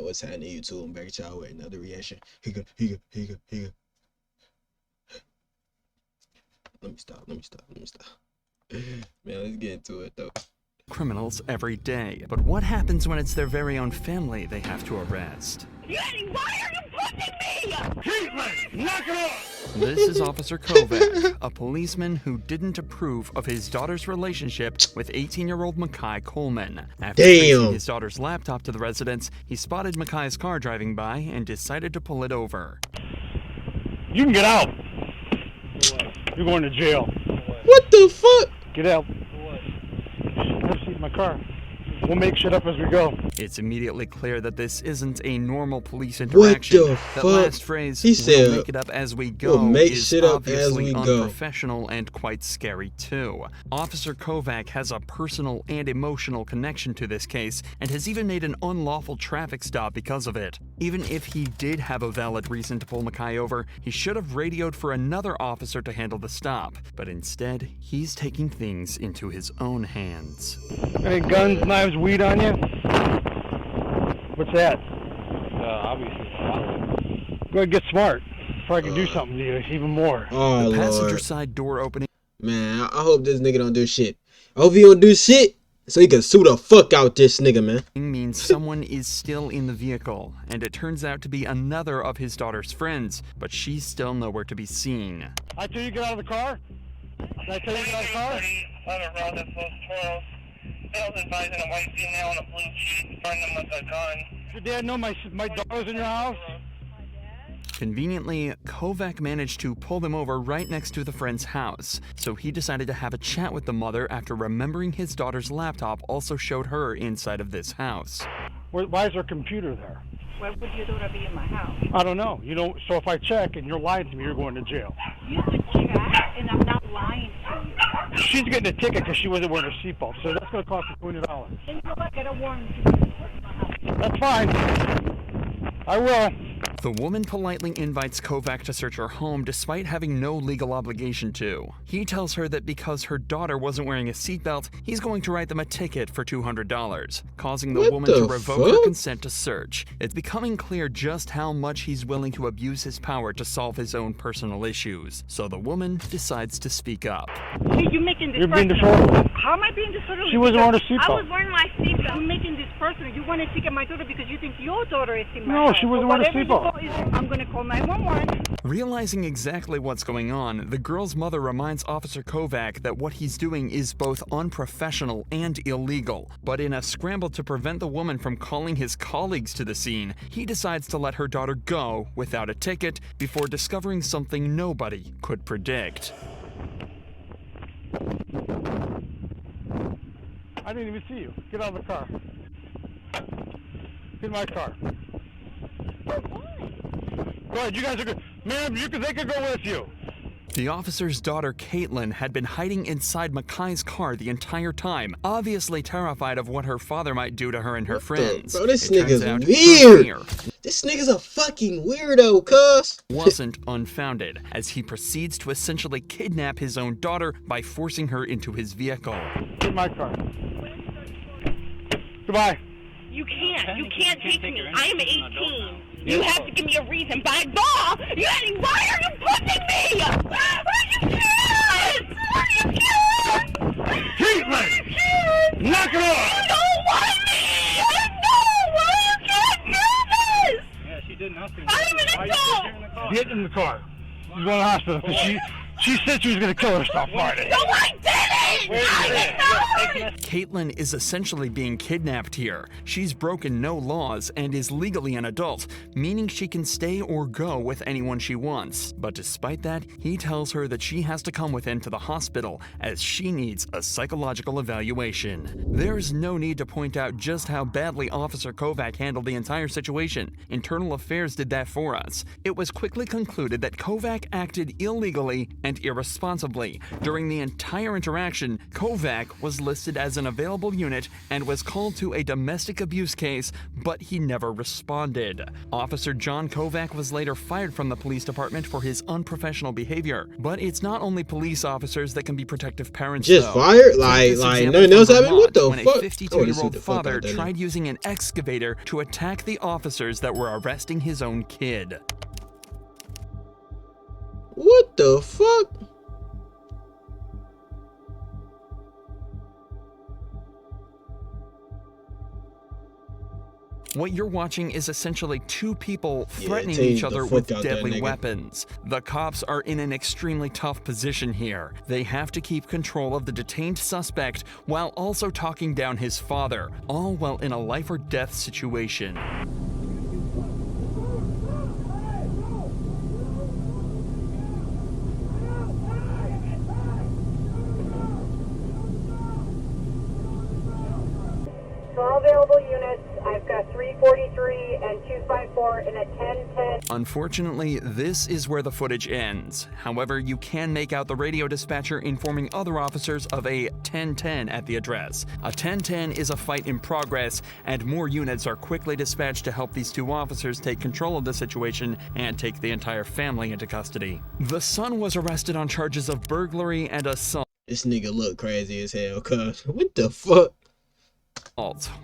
what's happening YouTube. I'm back at y'all with another reaction. Here you go. Let me stop. Man, let's get into it though. Criminals every day. But what happens when it's their very own family they have to arrest? Yeti, why are you pushing me? Caitlin, knock it off! This is Officer Kovac, a policeman who didn't approve of his daughter's relationship with 18-year-old Makai Coleman. After tracing his daughter's laptop to the residence, he spotted Makai's car driving by and decided to pull it over. You can get out. You're going to jail. What the fuck? Get out. Have a seat in my car. We'll make shit up as we go. It's immediately clear that this isn't a normal police interaction. What the fuck? That last phrase, he said, "We'll make it up as we go," we'll make is shit up obviously as we go. unprofessional and quite scary too. Officer Kovac has a personal and emotional connection to this case and has even made an unlawful traffic stop because of it. Even if he did have a valid reason to pull Makai over, he should have radioed for another officer to handle the stop. But instead, he's taking things into his own hands. Any guns, knives, weed on you? What's that? Obviously. Go ahead, get smart. Before I can do something to you, even more. Oh, The passenger Lord. side door opening. Man, I hope this nigga don't do shit. I hope he don't do shit so he can sue the fuck out this nigga, man. Means someone is still in the vehicle, and it turns out to be another of his daughter's friends, but she's still nowhere to be seen. I tell you get out of the car? Did I tell you get out of the car? I was advising a white female on a blue Jeep, find them with a gun. Your dad know my daughter's in your house? Conveniently, Kovac managed to pull them over right next to the friend's house, so he decided to have a chat with the mother after remembering his daughter's laptop also showed her inside of this house. Why is there a computer there? Why would your daughter be in my house? I don't know. You don't. So if I check and you're lying to me, you're going to jail. You could check, and I'm not lying to you. She's getting a ticket because she wasn't wearing her seatbelt, so that's going to cost you $20. And you know what? Get a warrant to be in my house. That's fine. I will. The woman politely invites Kovac to search her home despite having no legal obligation to. He tells her that because her daughter wasn't wearing a seatbelt, he's going to write them a ticket for $200, causing the woman to revoke her consent to search. It's becoming clear just how much he's willing to abuse his power to solve his own personal issues. So the woman decides to speak up. Hey, you're making this You're being personal. disorderly. How am I being disorderly? She wasn't wearing a I seatbelt. was wearing my seatbelt. You're making this personal. You want to ticket my daughter because you think your daughter is in my No, house. she wasn't So wearing a whatever you seatbelt. call it, I'm going to call 911. Realizing exactly what's going on, the girl's mother reminds Officer Kovac that what he's doing is both unprofessional and illegal. But in a scramble to prevent the woman from calling his colleagues to the scene, he decides to let her daughter go without a ticket before discovering something nobody could predict. I didn't even see you. Get out of the car. Get in my car. Go ahead, you guys are good. Ma'am, they could go with you. The officer's daughter, Caitlin, had been hiding inside Makai's car the entire time, obviously terrified of what her father might do to her and her friends. Bro, this It turns nigga's out her weird. fear This nigga's a fucking weirdo, cuz. wasn't unfounded, as he proceeds to essentially kidnap his own daughter by forcing her into his vehicle. Get in my car. Goodbye. You can't take me. I am 18. You have to give me a reason. By law, Yeti, why are you pushing me? You can't! Caitlin! Knock it off! You don't want me! I know! Why you can't do this? Yeah, she did nothing. I'm an adult! Get in the car. She's going to the hospital because she said she was going to kill herself Friday. No, I didn't! I didn't know! Caitlin is essentially being kidnapped here. She's broken no laws and is legally an adult, meaning she can stay or go with anyone she wants. But despite that, he tells her that she has to come with him to the hospital as she needs a psychological evaluation. There's no need to point out just how badly Officer Kovac handled the entire situation. Internal Affairs did that for us. It was quickly concluded that Kovac acted illegally and irresponsibly. During the entire interaction, Kovac was listed as was an available unit and was called to a domestic abuse case, but he never responded. Officer John Kovac was later fired from the police department for his unprofessional behavior. But it's not only police officers that can be protective parents, Just though. fired? Like nothing else happened? What the when fuck? a 52-year-old father tried using an excavator to attack the officers that were arresting his own kid. What the fuck? What you're watching is essentially two people threatening each other with deadly weapons. The cops are in an extremely tough position here. They have to keep control of the detained suspect while also talking down his father, all while in a life or death situation. For all available units, I've got 343 and 254 in a 1010. Unfortunately, this is where the footage ends. However, you can make out the radio dispatcher informing other officers of a 1010 at the address. A 1010 is a fight in progress, and more units are quickly dispatched to help these two officers take control of the situation and take the entire family into custody. The son was arrested on charges of burglary and assault. This nigga look crazy as hell, cuz. What the fuck?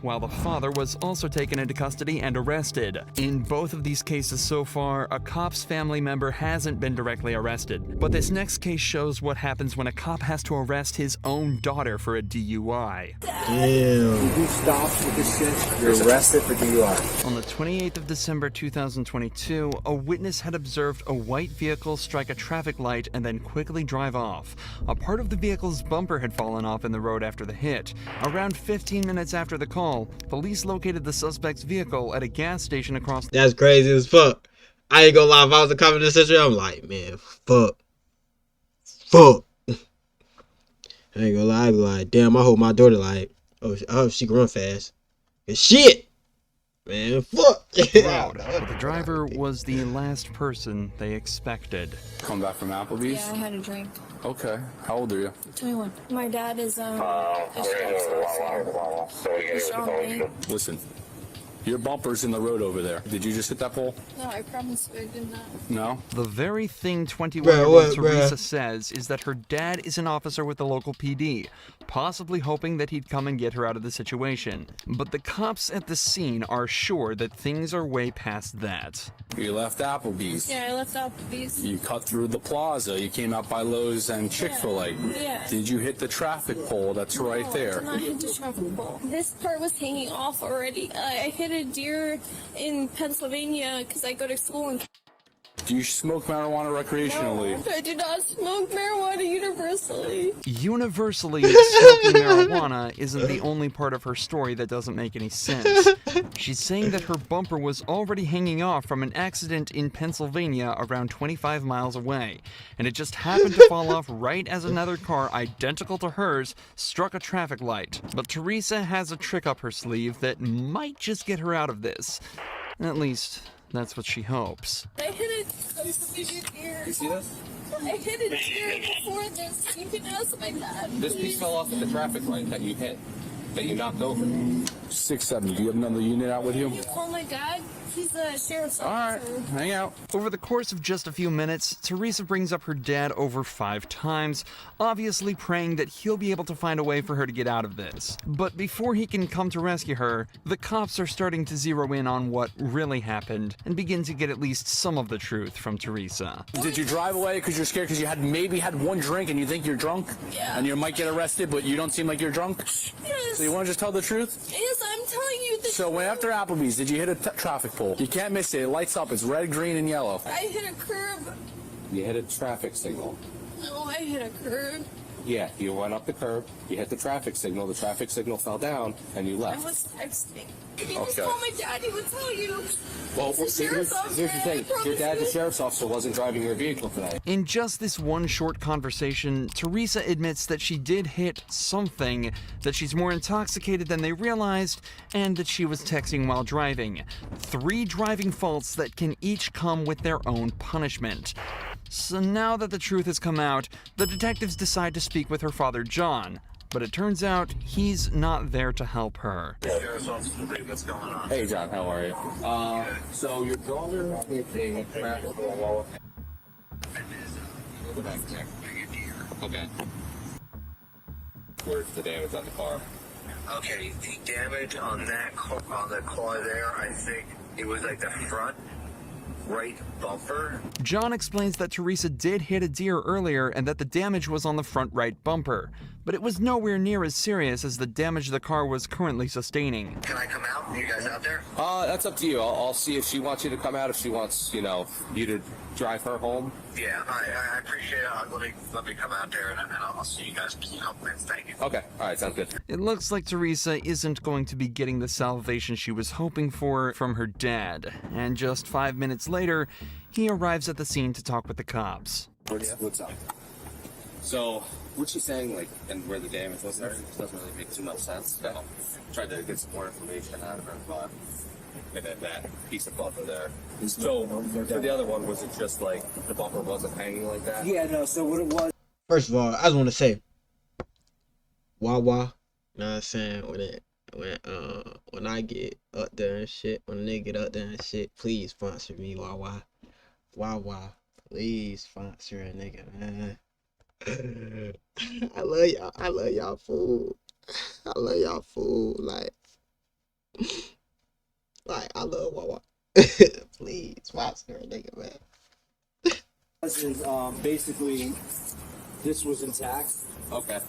While the father was also taken into custody and arrested. In both of these cases so far, a cop's family member hasn't been directly arrested. But this next case shows what happens when a cop has to arrest his own daughter for a DUI. Damn. Who stops with this shit? You're arrested for DUI. On the 28th of December 2022, a witness had observed a white vehicle strike a traffic light and then quickly drive off. A part of the vehicle's bumper had fallen off in the road after the hit. Around 15 minutes after the call, police located the suspect's vehicle at a gas station across. That's crazy as fuck. I ain't gonna lie, if I was a cop in this situation, I'm like, man, fuck. I ain't gonna lie, I'd be like, damn, I hope my daughter like, oh, she can run fast. And shit! Man, fuck! Road, but the driver was the last person they expected. Come back from Applebee's? Yeah, I had a drink. Okay. How old are you? 21. My dad is Listen, your bumper's in the road over there. Did you just hit that pole? No, I promise I did not. No? The very thing 21-year-old Teresa says is that her dad is an officer with the local PD, possibly hoping that he'd come and get her out of the situation. But the cops at the scene are sure that things are way past that. You left Applebee's. Yeah, I left Applebee's. You cut through the plaza. You came out by Lowe's and Chick-fil-A. Yeah. Did you hit the traffic pole that's right there? I did not hit the traffic pole. This part was hanging off already. I hit a deer in Pennsylvania because I go to school in. Do you smoke marijuana recreationally? No, I do not smoke marijuana universally. Universally, smoking marijuana isn't the only part of her story that doesn't make any sense. She's saying that her bumper was already hanging off from an accident in Pennsylvania around 25 miles away, and it just happened to fall off right as another car identical to hers struck a traffic light. But Teresa has a trick up her sleeve that might just get her out of this. At least, that's what she hopes. I hit a deer. You see this? I hit a deer before this. You can ask my dad. This piece fell off at the traffic light that you hit, that you knocked over. 6-7. Do you have another unit out with you? Can you call my dad? He's a sheriff's officer. All right, hang out. Over the course of just a few minutes, Teresa brings up her dad over 5 times, obviously praying that he'll be able to find a way for her to get out of this. But before he can come to rescue her, the cops are starting to zero in on what really happened and begin to get at least some of the truth from Teresa. Did you drive away because you're scared because you maybe had one drink and you think you're drunk? Yeah. And you might get arrested, but you don't seem like you're drunk? Yes. So you want to just tell the truth? Yes, I'm telling you the So when after Applebee's, did you hit a traffic pole? You can't miss it. It lights up. It's red, green, and yellow. I hit a curb. You hit a traffic signal. No, I hit a curb. Yeah, you went up the curb, you hit the traffic signal fell down, and you I left. was texting. If you Okay. just call my dad, he would tell you. Well, It's the sheriff's office, here's the thing. I promise Your dad, the you. sheriff's officer, wasn't driving your vehicle today. In just this one short conversation, Teresa admits that she did hit something, that she's more intoxicated than they realized, and that she was texting while driving. 3 driving faults that can each come with their own punishment. So now that the truth has come out, the detectives decide to speak with her father, John. But it turns out he's not there to help her. What's going on? Hey, John, how are you? So your daughter hit a traffic law. Okay. Where's the damage on the car? Okay, the damage on that on the car there, I think it was like the front right bumper. John explains that Teresa did hit a deer earlier and that the damage was on the front right bumper, but it was nowhere near as serious as the damage the car was currently sustaining. Can I come out? Are you guys out there? That's up to you. I'll see if she wants you to come out, if she wants, you to drive her home. Yeah, I appreciate it. Let me come out there and I'll see you guys. Thank you. Okay, all right, sounds good. It looks like Teresa isn't going to be getting the salvation she was hoping for from her dad, and just 5 minutes later, he arrives at the scene to talk with the cops. What's up? So, what she's saying, and where the damage was, doesn't really make too much sense. So, tried to get some more information out of her, but and then that piece of bumper there. So, for the other one, was it just the bumper wasn't hanging like that? Yeah, no, so what it was... First of all, I just want to say, Wawa, you know what I'm saying, when I get up there and shit, when a nigga get up there and shit, please sponsor me, Wawa. Wawa, please sponsor a nigga, man. I love y'all food. I love y'all food, like I love Wawa. Please sponsor a nigga, man. This is, basically, this was intact. Okay.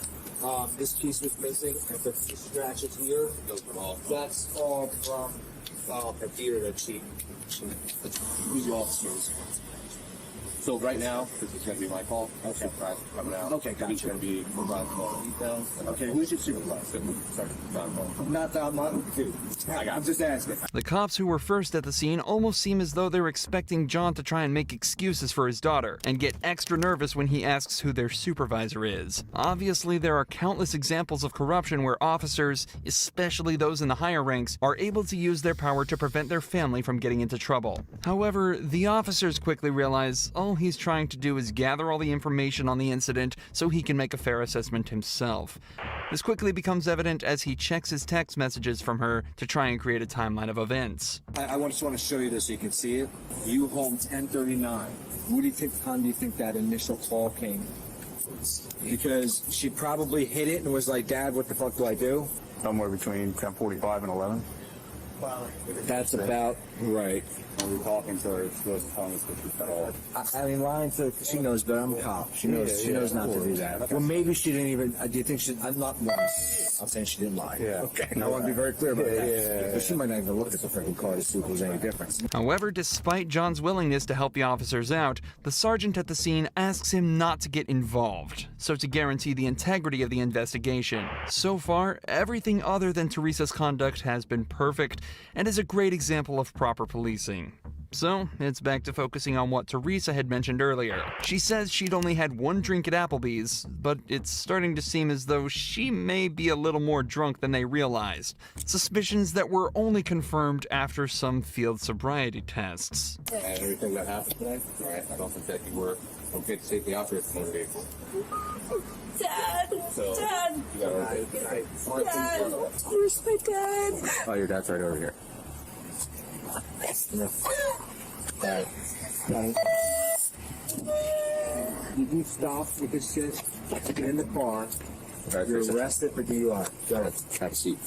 This piece was missing. The scratches here, that's all from the deer that she who's the officers. So right now, this is going to be my call. Okay. Coming out. Okay, gotcha. He's going to be providing all the details. Okay, who's your supervisor? Not that one, dude. I'm just asking. The cops who were first at the scene almost seem as though they're expecting John to try and make excuses for his daughter, and get extra nervous when he asks who their supervisor is. Obviously, there are countless examples of corruption where officers, especially those in the higher ranks, are able to use their power to prevent their family from getting into trouble. However, the officers quickly realize all he's trying to do is gather all the information on the incident so he can make a fair assessment himself. This quickly becomes evident as he checks his text messages from her to try and create a timeline of events. I just want to show you this so you can see it. You home 10:39. What do you think, time do you think that initial call came? Because she probably hit it and was like, Dad, what the fuck do I do? Somewhere between 10:45 and 11. That's about right. When we're talking to her, she was telling us that she fell off. I mean, lying to she knows, but I'm a cop. She knows not to do that. Well, maybe she didn't even. Do you think she? I'm not lying. I'm saying she didn't lie. Yeah. Okay. I want to be very clear about that. But she might not even look at the freaking car to see if there's any difference. However, despite John's willingness to help the officers out, the sergeant at the scene asks him not to get involved, so to guarantee the integrity of the investigation. So far, everything other than Teresa's conduct has been perfect and is a great example of proper policing. So, it's back to focusing on what Teresa had mentioned earlier. She says she'd only had one drink at Applebee's, but it's starting to seem as though she may be a little more drunk than they realized. Suspicions that were only confirmed after some field sobriety tests. And everything that happened today, right? I don't think that you were okay to take the officer from the vehicle. Dad! So, Dad! You got okay? Dad! Where's my dad? Oh, your dad's right over here. You stop with this shit in the car. You're arrested for DUI. Go ahead. Have a seat.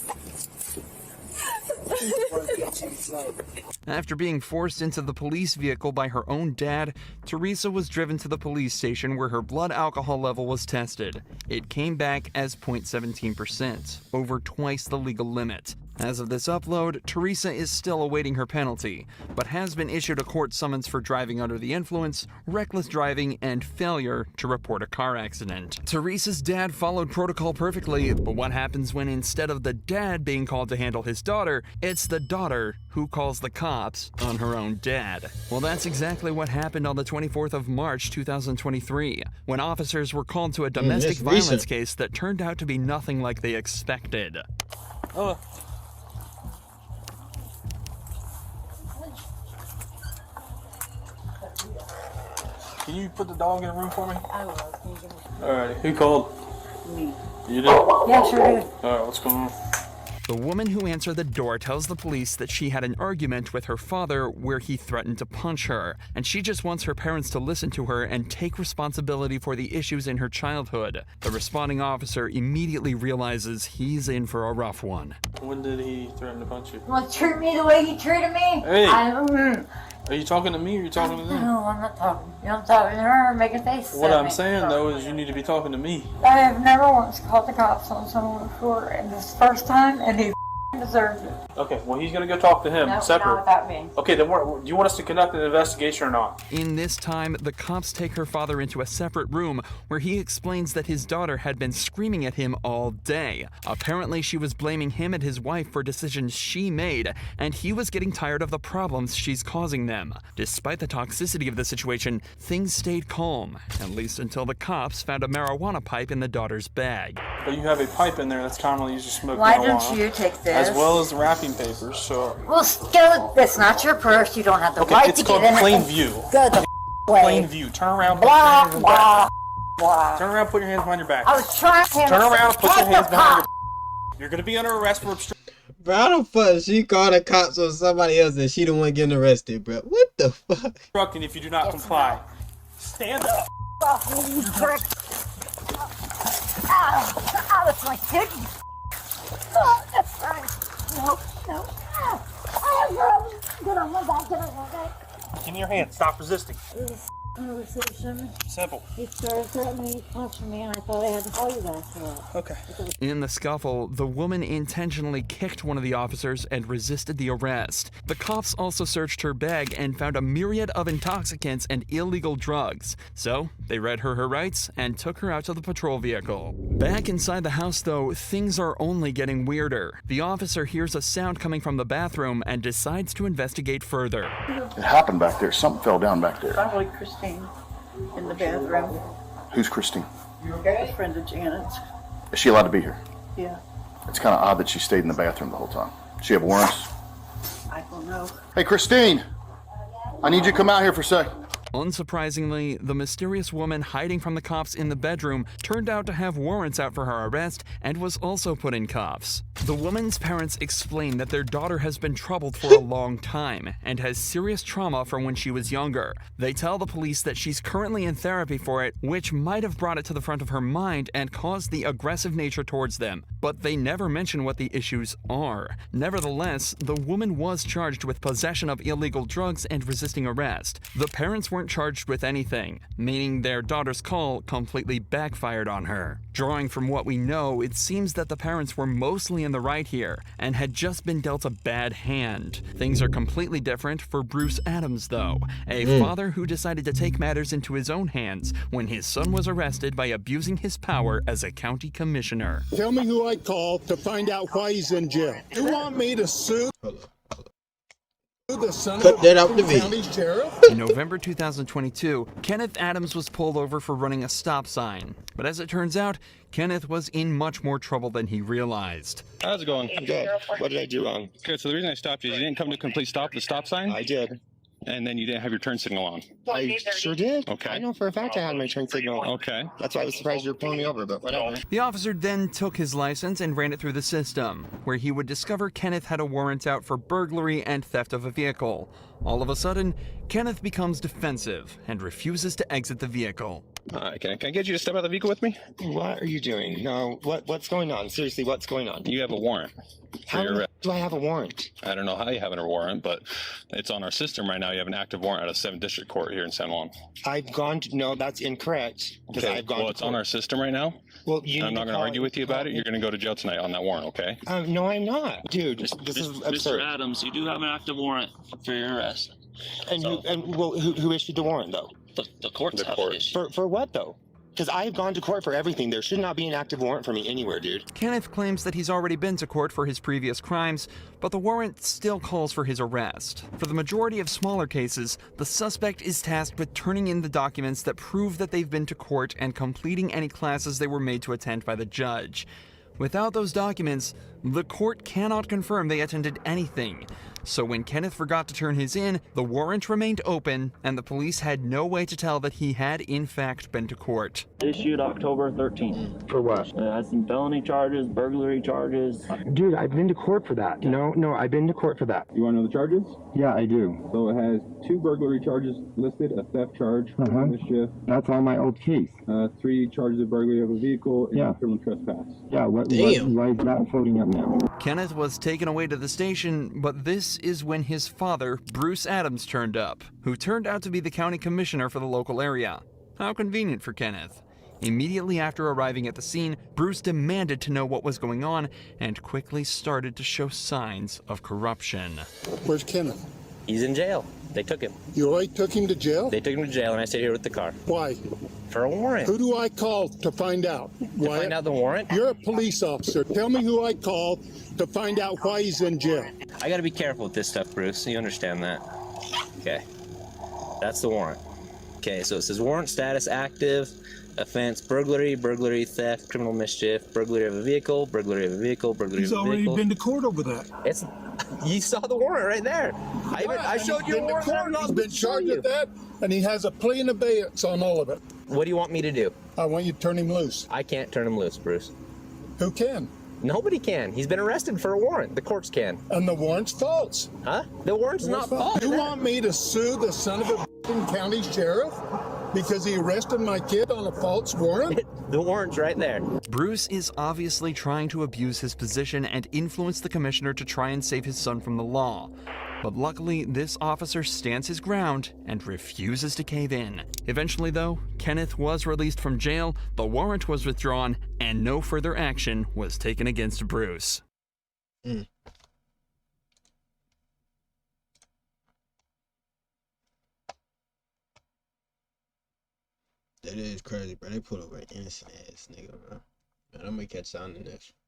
After being forced into the police vehicle by her own dad, Teresa was driven to the police station where her blood alcohol level was tested. It came back as 0.17%, over twice the legal limit. As of this upload, Teresa is still awaiting her penalty, but has been issued a court summons for driving under the influence, reckless driving, and failure to report a car accident. Teresa's dad followed protocol perfectly, but what happens when instead of the dad being called to handle his daughter, it's the daughter who calls the cops on her own dad? Well, that's exactly what happened on the 24th of March 2023, when officers were called to a domestic violence case that turned out to be nothing like they expected. Can you put the dog in a room for me? I will. Alright, who called? me. You did? Yeah, sure did. Alright, what's going on? The woman who answered the door tells the police that she had an argument with her father where he threatened to punch her, and she just wants her parents to listen to her and take responsibility for the issues in her childhood. The responding officer immediately realizes he's in for a rough one. When did he threaten to punch you? Well, treat me the way he treated me. Hey! Are you talking to me or are you talking to them? No, I'm not talking. You know, I'm talking to her, making faces What at I'm me. saying, though, is you need to be talking to me. I have never once called the cops on someone before, and this first time, and he deserves it. Okay, well, he's going to go talk to him, No, separate. not without me. Okay, then do you want us to conduct an investigation or not? In this time, the cops take her father into a separate room where he explains that his daughter had been screaming at him all day. Apparently, she was blaming him and his wife for decisions she made, and he was getting tired of the problems she's causing them. Despite the toxicity of the situation, things stayed calm, at least until the cops found a marijuana pipe in the daughter's bag. But you have a pipe in there that's commonly used to smoke Why marijuana. don't you take this? As well as the wrapping papers, so... Well, go. That's not your purse. You don't have the right it's to called get in plain it. view. Go the way. Plain view. Turn around, put Blah, your hands blah, back. blah. Turn around, put your hands behind your back. I was trying to... Turn around, put your hands behind your... your... You're gonna be under arrest for obstruction. Bro, how the fuck she called the cops on somebody else and she the one getting arrested, bro? What the fuck? Obstructing if you do not comply. Stand up. Off me, you prick. Ow, that's my dick. Oh, that's right. No. Get on my back, get on my back. Give me your hand. Stop resisting. Conversation. Simple. He started threatening me, punching me, and I thought I had to call you guys for that. Okay. In the scuffle, the woman intentionally kicked one of the officers and resisted the arrest. The cops also searched her bag and found a myriad of intoxicants and illegal drugs. So, they read her rights and took her out to the patrol vehicle. Back inside the house, though, things are only getting weirder. The officer hears a sound coming from the bathroom and decides to investigate further. It happened back there. Something fell down back there. Probably Christine in the bathroom. Who's Christine? A friend of Janet's. Is she allowed to be here? Yeah, It's kind of odd that she stayed in the bathroom the whole time. Does she have warrants? I don't know. Hey, Christine! I need you to come out here for a sec. Unsurprisingly, the mysterious woman hiding from the cops in the bedroom turned out to have warrants out for her arrest and was also put in cuffs. The woman's parents explain that their daughter has been troubled for a long time and has serious trauma from when she was younger. They tell the police that she's currently in therapy for it, which might have brought it to the front of her mind and caused the aggressive nature towards them, but they never mention what the issues are. Nevertheless, the woman was charged with possession of illegal drugs and resisting arrest. The parents weren't charged with anything, meaning their daughter's call completely backfired on her. Drawing from what we know, it seems that the parents were mostly in the right here and had just been dealt a bad hand. Things are completely different for Bruce Adams, though, a father who decided to take matters into his own hands when his son was arrested by abusing his power as a county commissioner. Tell me who I called to find out why he's in jail. You want me to sue the son of the county sheriff? In November 2022, Kenneth Adams was pulled over for running a stop sign. But as it turns out, Kenneth was in much more trouble than he realized. How's it going? Good. What did I do wrong? Good. So the reason I stopped you is you didn't come to a complete stop at the stop sign? I did. And then you didn't have your turn signal on. I sure did. Okay. I know for a fact I had my turn signal on. Okay. That's why I was surprised you were pulling me over, but whatever. The officer then took his license and ran it through the system, where he would discover Kenneth had a warrant out for burglary and theft of a vehicle. All of a sudden, Kenneth becomes defensive and refuses to exit the vehicle. All right, can I get you to step out of the vehicle with me? What are you doing? No, what's going on? Seriously, what's going on? You have a warrant. How do I have a warrant? I don't know how you have a warrant, but it's on our system right now. You have an active warrant out of 7th District Court here in San Juan. I've gone to, no, that's incorrect. Okay, I've gone well, it's on our system right now. Well, I'm not going to argue with you about it. You're going to go to jail tonight on that warrant, okay? No, I'm not. Dude, this is absurd. Mr. Adams, you do have an active warrant for your arrest. And, who issued the warrant, though? The courts have it issued. For what, though? Because I've gone to court for everything. There should not be an active warrant for me anywhere, dude. Kenneth claims that he's already been to court for his previous crimes, but the warrant still calls for his arrest. For the majority of smaller cases, the suspect is tasked with turning in the documents that prove that they've been to court and completing any classes they were made to attend by the judge. Without those documents, the court cannot confirm they attended anything. So when Kenneth forgot to turn his in, the warrant remained open, and the police had no way to tell that he had in fact been to court. Issued October 13th. For what? It has some felony charges, burglary charges. Dude, I've been to court for that. No, I've been to court for that. You want to know the charges? Yeah, I do. So it has 2 burglary charges listed, a theft charge, mischief. That's on my old case. 3 charges of burglary of a vehicle, and criminal trespass. Yeah, why is that floating up now? Kenneth was taken away to the station, but this is when his father, Bruce Adams, turned up, who turned out to be the county commissioner for the local area. How convenient for Kenneth. Immediately after arriving at the scene, Bruce demanded to know what was going on and quickly started to show signs of corruption. Where's Kenneth? He's in jail. They took him. You already took him to jail? They took him to jail, and I stayed here with the car. Why? For a warrant. Who do I call to find out? To find out the warrant? You're a police officer. Tell me who I call to find out why he's in jail. I gotta be careful with this stuff, Bruce. You understand that? Okay. That's the warrant. Okay, so it says warrant status active, offense burglary, burglary, theft, criminal mischief, burglary of a vehicle, burglary of a vehicle, burglary of a vehicle. He's already been to court over that. You saw the warrant right there. I showed you a warrant. He's been charged with that, and he has a plea in abeyance on all of it. What do you want me to do? I want you to turn him loose. I can't turn him loose, Bruce. Who can? Nobody can. He's been arrested for a warrant. The courts can. And the warrant's false. Huh? The warrant's not false. You want me to sue the son of a county sheriff because he arrested my kid on a false warrant? The warrant's right there. Bruce is obviously trying to abuse his position and influence the commissioner to try and save his son from the law. But luckily, this officer stands his ground and refuses to cave in. Eventually, though, Kenneth was released from jail, the warrant was withdrawn, and no further action was taken against Bruce. That is crazy, bro. They put over an innocent ass nigga, bro. Man, I'm gonna catch you on the next one.